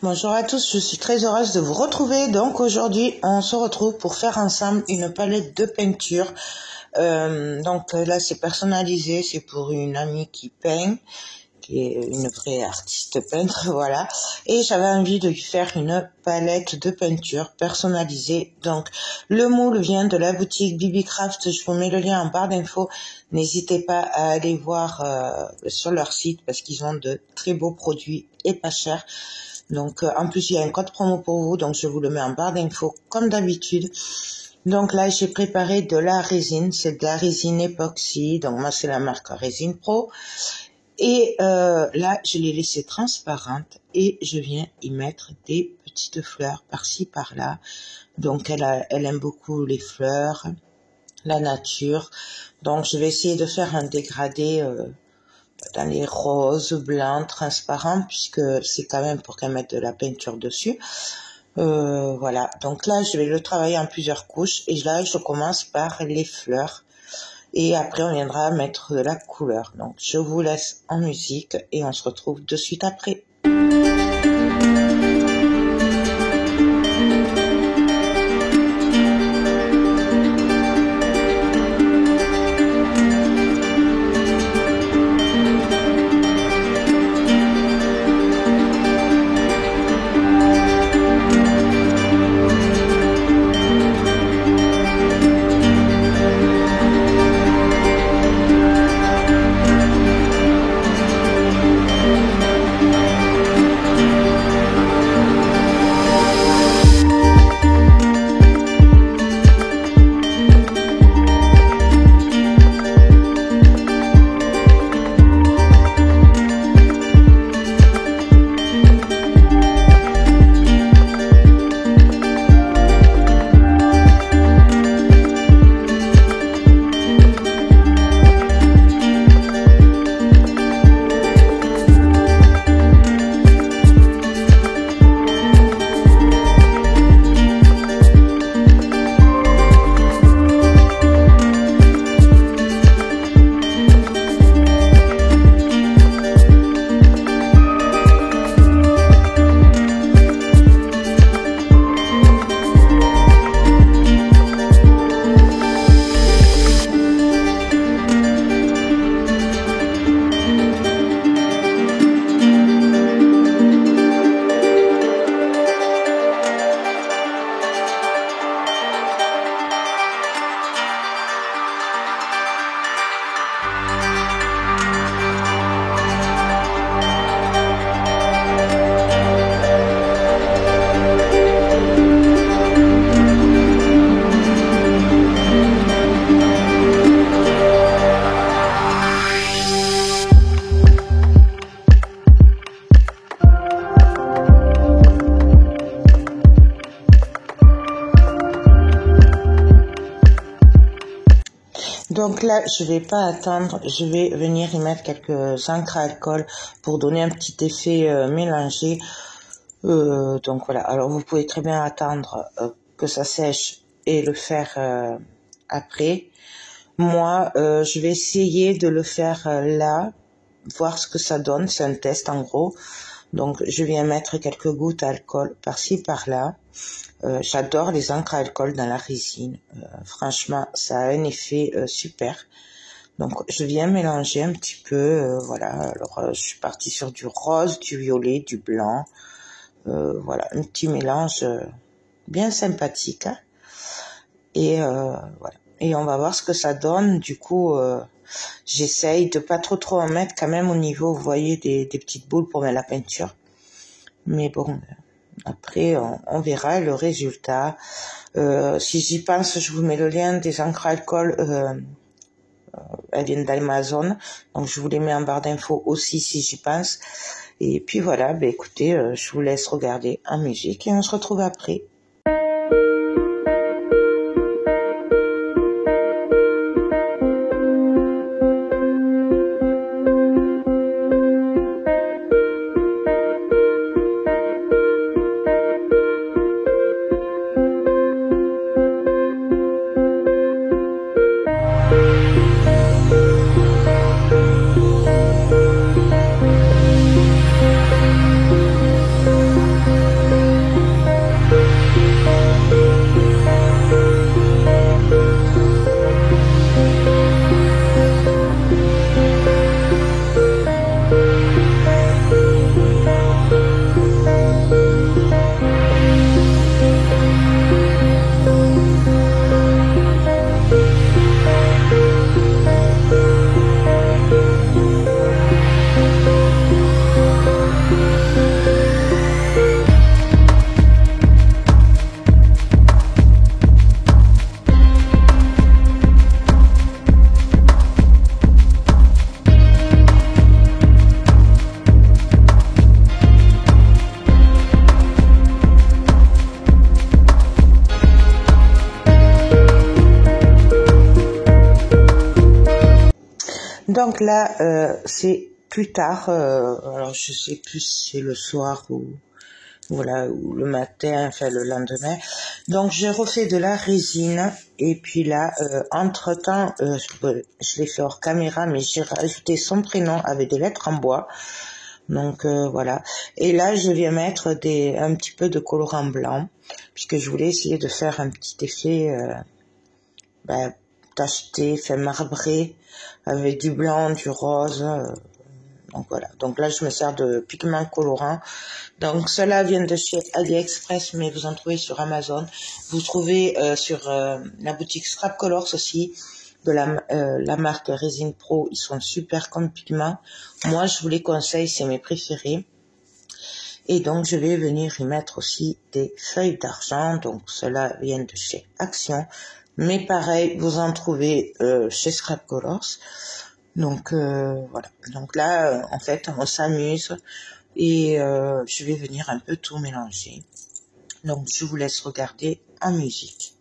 Bonjour à tous, je suis très heureuse de vous retrouver. Donc aujourd'hui, on se retrouve pour faire ensemble une palette de peinture. Donc là, c'est personnalisé, c'est pour une amie qui peint, qui est une vraie artiste peintre, voilà. Et j'avais envie de lui faire une palette de peinture personnalisée. Donc le moule vient de la boutique Bibicraft, je vous mets le lien en barre d'infos. N'hésitez pas à aller voir sur leur site parce qu'ils ont de très beaux produits et pas chers. Donc en plus il y a un code promo pour vous, donc je vous le mets en barre d'infos comme d'habitude. Donc là j'ai préparé de la résine, c'est de la résine époxy, donc moi c'est la marque Résine Pro. Et là je l'ai laissée transparente et je viens y mettre des petites fleurs par-ci par-là. Donc elle aime beaucoup les fleurs, la nature. Donc je vais essayer de faire un dégradé dans les roses, blancs, transparents, puisque c'est quand même pour qu'elle mette de la peinture dessus. Voilà, donc là je vais le travailler en plusieurs couches et là je commence par les fleurs et après on viendra mettre de la couleur. Donc je vous laisse en musique et on se retrouve de suite après. Donc là, je vais pas attendre, je vais venir y mettre quelques encres à alcool pour donner un petit effet mélangé. Donc voilà, alors vous pouvez très bien attendre que ça sèche et le faire après. Moi, je vais essayer de le faire là, voir ce que ça donne, c'est un test en gros. Donc je viens mettre quelques gouttes d'alcool par-ci par-là. J'adore les encres à alcool dans la résine. Franchement, ça a un effet super. Donc, je viens mélanger un petit peu. Voilà. Alors, je suis partie sur du rose, du violet, du blanc. Voilà, un petit mélange bien sympathique. Hein. Et voilà. Et on va voir ce que ça donne. Du coup, j'essaye de pas trop en mettre quand même au niveau, vous voyez, des petites boules pour mettre la peinture. Mais bon... Après, on verra le résultat. Si j'y pense, je vous mets le lien des encres à alcool. Elles viennent d'Amazon. Donc, je vous les mets en barre d'infos aussi si j'y pense. Et puis voilà, ben écoutez, je vous laisse regarder en musique et on se retrouve après. Donc là, c'est plus tard, alors je sais plus si c'est le soir ou voilà, ou le matin, enfin le lendemain. Donc j'ai refait de la résine et puis là, entre temps, je l'ai fait hors caméra, mais j'ai rajouté son prénom avec des lettres en bois. Donc voilà. Et là, je viens mettre un petit peu de colorant blanc, puisque je voulais essayer de faire un petit effet tacheté, fait marbré, avec du blanc, du rose. Donc voilà. Donc là, je me sers de pigments colorants. Donc cela vient de chez AliExpress, mais vous en trouvez sur Amazon. Vous trouvez sur la boutique Scrap Colors aussi, de la marque Résine Pro. Ils sont super comme pigments. Moi, je vous les conseille, c'est mes préférés. Et donc, je vais venir y mettre aussi des feuilles d'argent. Donc, cela vient de chez Action. Mais pareil, vous en trouvez chez Scrap Colors. Donc, voilà. Donc là, en fait, on s'amuse. Et je vais venir un peu tout mélanger. Donc, je vous laisse regarder en musique.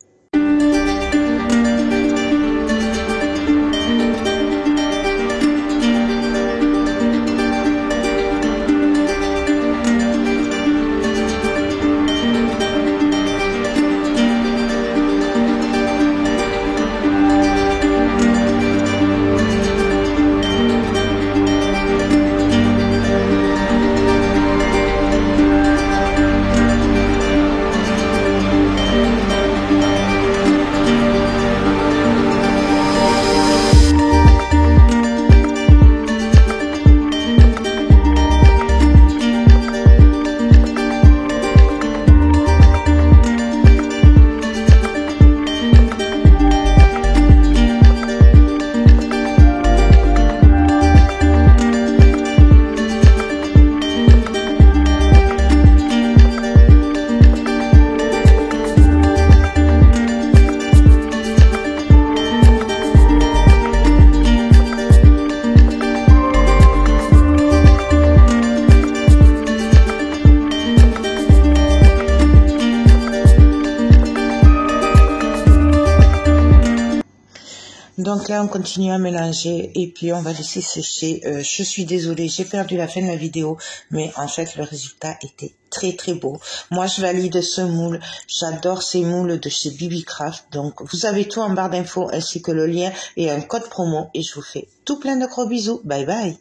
Donc là, on continue à mélanger et puis on va laisser sécher. Je suis désolée, j'ai perdu la fin de la vidéo, mais en fait, le résultat était très très beau. Moi, je valide ce moule. J'adore ces moules de chez BB-Craft. Donc, vous avez tout en barre d'infos ainsi que le lien et un code promo. Et je vous fais tout plein de gros bisous. Bye bye.